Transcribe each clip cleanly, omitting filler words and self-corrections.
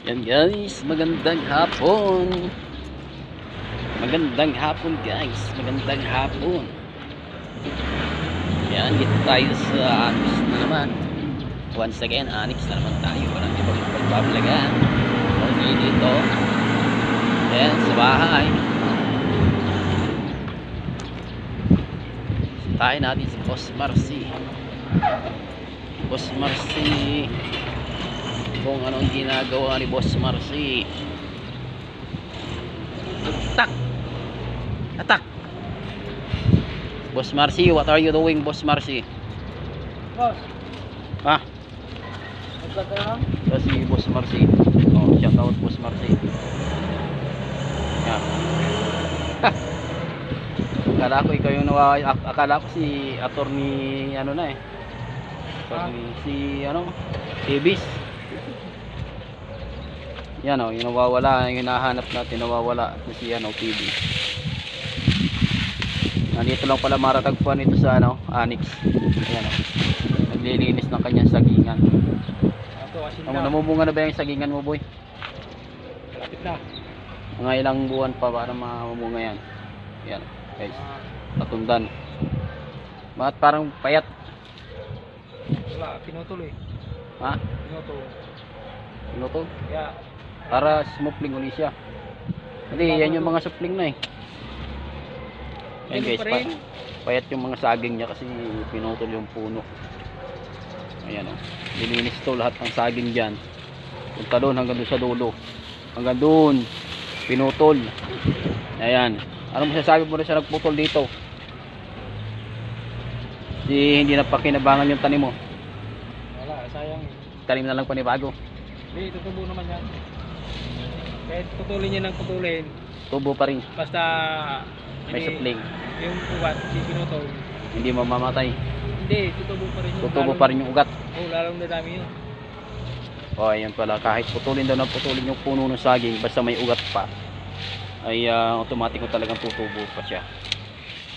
Yan guys, magandang hapon. Magandang hapon guys, magandang hapon. Yan, dito tayo sa Anix na naman. Once again, Anix na naman tayo. Walang ibang pagbablagan. Okay, dito. Yan, sa bahay. Tayo natin si Boss Marcy. Boss Marcy. Kung anong ginagawa ni Boss Marcy. Attack! Attack! Boss Marcy, what are you doing, Boss Marcy? Boss, Ha? naglag ka lang? Kasi Boss Marcy. Oh, shout out Boss Marcy. Yan. Akala ko ikaw yung akala ko si attorney ano na eh. Si ano? Ibis. Yan o, yung nawawala, yung hinahanap natin nawawala si ano, TV. Nandito lang pala maratagpuan ito sa ano, Anix. Ayan o, naglilinis ng kanyang sagingan. Namumunga na ba yung sagingan mo, boy? Lapit na. Mga ilang buwan pa para mamumunga yan. Yan guys, natundan. Bakit parang payat? Wala, pinutuloy. Ha? Pinutuloy. Pinutol? Kaya, Para smupling uli siya. Hindi, yan yung mga supling na eh. Yan guys, payat yung mga saging niya kasi pinutol yung puno. Ayan o. Lilinis to lahat ng saging dyan. Punta doon hanggang doon sa dulo. Hanggang doon. Pinutol. Ayan. Ano masasabi mo rin sa nagputol dito? Hindi na pakinabangan yung tanim mo. wala, sayang. Tanim na lang panibago. Hindi, tutubo naman yan. Kahit putulin niya ng putulin, Tubo pa rin. basta May supling. yung ugat, si pinutol. Hindi mamamatay. Hindi, tutubo pa rin yung Tutubo pa rin yung ugat. Oo, lalong dadami yun. O ayan pala, kahit putulin daw ng putulin yung puno ng saging, basta may ugat pa, ay automatic mo talagang tutubo pa siya.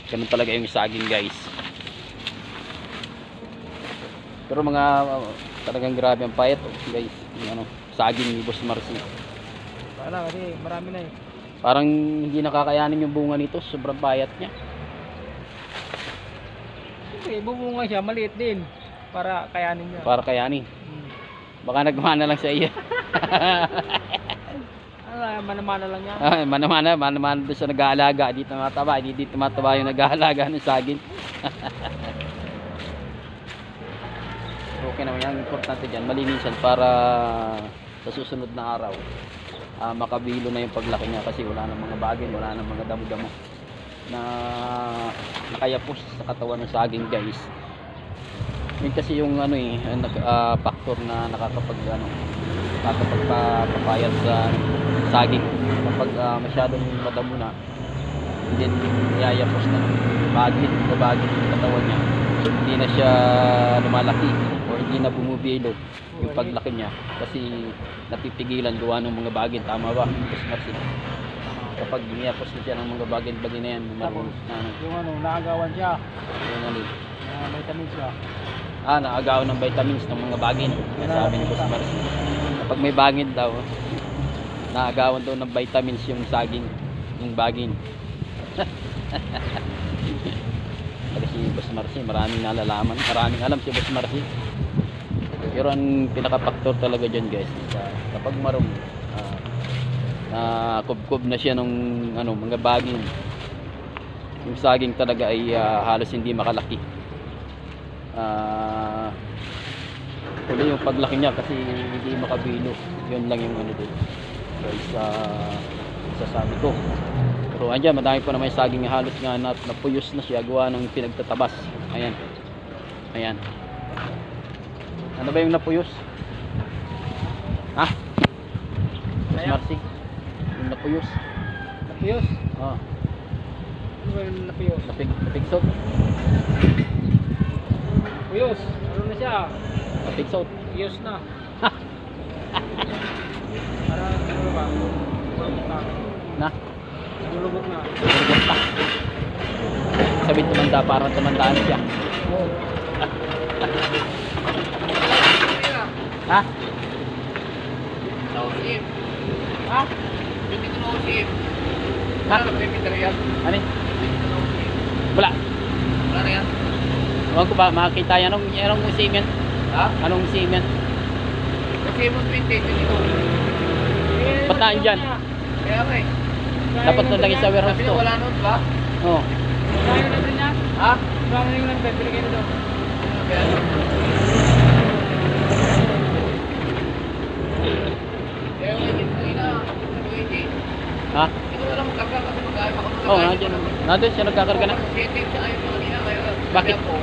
Ganun talaga yung saging guys. Pero mga talagang grabe ang payat guys, yung ano, saging ni Boss Marcy. Wala, kasi marami na eh. Parang hindi nakakayanin yung bunga nito, sobrang payat niya. Siyempre, bubunga siya, maliit din. Para kayanin niya. Para kayanin. Baka nagmana lang sa iyo. Manamana lang yan. Mana-mana doon sa nag-aalaga, dito mataba, dito mataba yung nag-aalaga ng saging. Okay naman yan, importante dyan, malinisan para sa susunod na araw makabilo na yung paglaki niya kasi wala nang mga bagay, wala nang mga damo-damo na kayapos sa katawan ng saging guys. Yun kasi yung ano factor na nakakapagpapayat sa saging kapag masyadong madamo na, then yayapos na bagit yung katawan niya, hindi na siya lumalaki o hindi na bumubilo yung paglaki niya kasi napipigilan gawa ng mga bagin. Tama ba? Kasi kapag niyapos na siya ng mga bagin na yan, Yung ano, naagawan siya. yung ano, Vitamin siya. naagaw ng vitamins ng mga bagin. Sabi ni Boss Marcy, kapag may bagin daw, naagawan daw ng vitamins yung saging, yung bagin. Kasi si Boss Marcy, maraming nalalaman, maraming alam si Boss Marcy. Pero ang pinaka-factor talaga dyan guys, kapag marong kubkob na siya ng ano, mga bagin, yung saging talaga ay halos hindi makalaki. Tuloy yung paglaki niya kasi hindi makabilo. Yun lang yung ano doon guys, sasabi ko. Pero andyan, madami pa naman yung saging halos nga napuyos na siya gawa ng pinagtatabas. Ayan, ayan. Ano ba yung napuyos? Ha? Boss Marcy, yung napuyos. Napiyos? Oh, Ano ba yung napiyos? napigsot. Napiyos? Ano na siya? Napigsot. Piyos na. Para ano ba? Lulubot na. Na? Lulubot na. Lulubot pa. Sabihin tumanda, parang tumandaan siya. Oo. Ha? Nausim. Ha? Yung dito nausim. Ha? Wala na perimeter yan. Ano? Dito nausim. Wala. Wala na yan. Huwag ko ba makakita yan? Anong museum yan? Ha? Anong museum yan? Kasi mo 20, dito. Ba't nandyan? Kaya nga eh. Dapat doon lang sa warehouse Sabi to. na wala nun ba? Oo. Kaya na din yan. Ha? Kaya na yung nagpepili kayo doon. Kaya Kaya nga hindi ko ina. Ano hindi? Ha? Hindi ko alam magkarga kasi mag-ayos ako. Oo, nandiyan. Nandun siya nagkakarga na. Setting sa ayos na kanina. Bakit? Kaya po,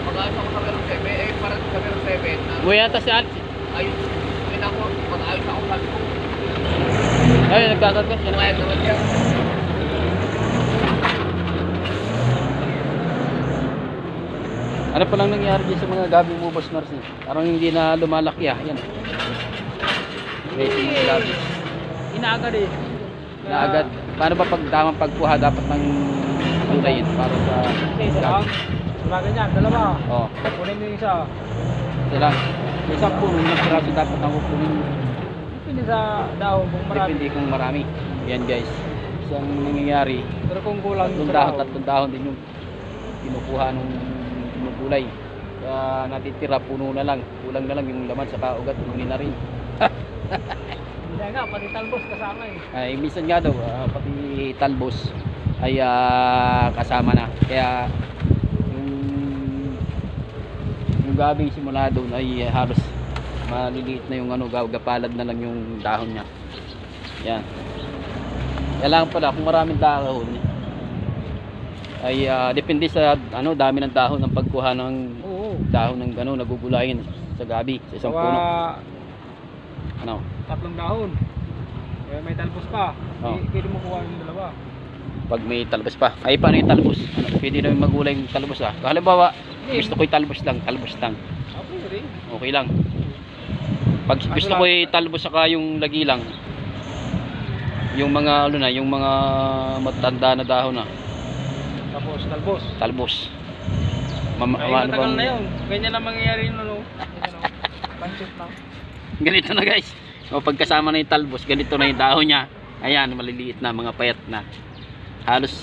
mag-ayos ako sa Verong 7. Eh, parang sa Verong 7 na Buhay yata si Alex. ayos. Ayun ako, mag-ayos ako sabi ko. Ayun, nagkakarga siya. Pumayag naman siya. Ano pa lang nangyari dyan sa mga gabi mo, Boss Marcy? Parang hindi na lumalaki ah. Yan. Racing ng gabi. Inaagad eh. Na agad. Paano ba pag tamang pagkuha dapat ng gulayin para sa Isa lang. Wala ganyan, dalawa. Oo. Kunin mo yung isa. Sila. Isang puno ng piraso dapat ang kukunin. Depende sa dahon kung marami. Depende kung marami. Yan guys. Isang nangyayari. Pero kung kulang Tatlong dahon din yung kinukuha ng gulay. Kaya natitira puno na lang. Kulang na lang yung laman sa kaugat. Kunin na rin. Hindi nga, pati talbos kasama eh. Ay, minsan nga daw, pati talbos ay kasama na. Kaya yung gabi simula doon ay halos maliliit na yung gapalad na lang yung dahon niya. Yan. Kailangan pala kung maraming dahon ay depende sa dami ng dahon ng pagkuha ng Oo. dahon ng nagugulayin sa gabi sa isang puno. Ano? Tatlong dahon. Eh, may talbos pa. Oo. Pwede mo kuha yung dalawa. Pag may talbos pa. Ay, paano yung talbos? Pwede na yung magulay yung talbos ah. Halimbawa, gusto ko yung talbos lang. Okay rin. Okay lang. Pag gusto ko yung talbos saka yung lagi lang. Yung mga yung mga matanda na dahon na. Tapos talbos. Talbos. Ay, matagal na yun. Ganyan lang mangyayari yun, ano? Pansip lang. Ganito na guys. O pagkasama na yung talbos, ganito na yung dahon niya. Ayan, maliliit na, mga payat na. Halos.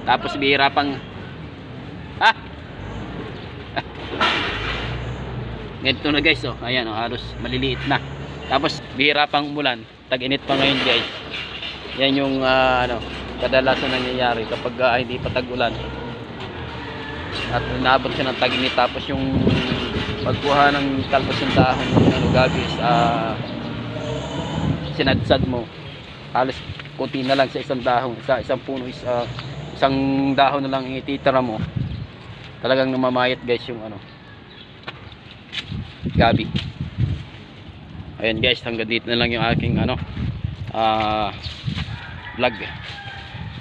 Tapos bihira pang ganito na guys, oh. Ayan, oh, halos maliliit na. Tapos bihira pang umulan. Tag-init pa ngayon guys. Yan yung kadalasan nangyayari kapag hindi pa tag-ulan. At naabot siya ng tag-init. Tapos yung pagkuha ng talbos ng dahon ng gabi is sinadsad mo. Halos kunti na lang sa isang dahon. Isang puno is isang dahon na lang ititira mo. Talagang namamayat guys yung gabi. Ayan guys, hanggang dito na lang yung aking vlog.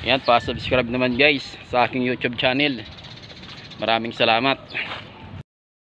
Ayan, pa-subscribe naman guys sa aking YouTube channel. Maraming salamat.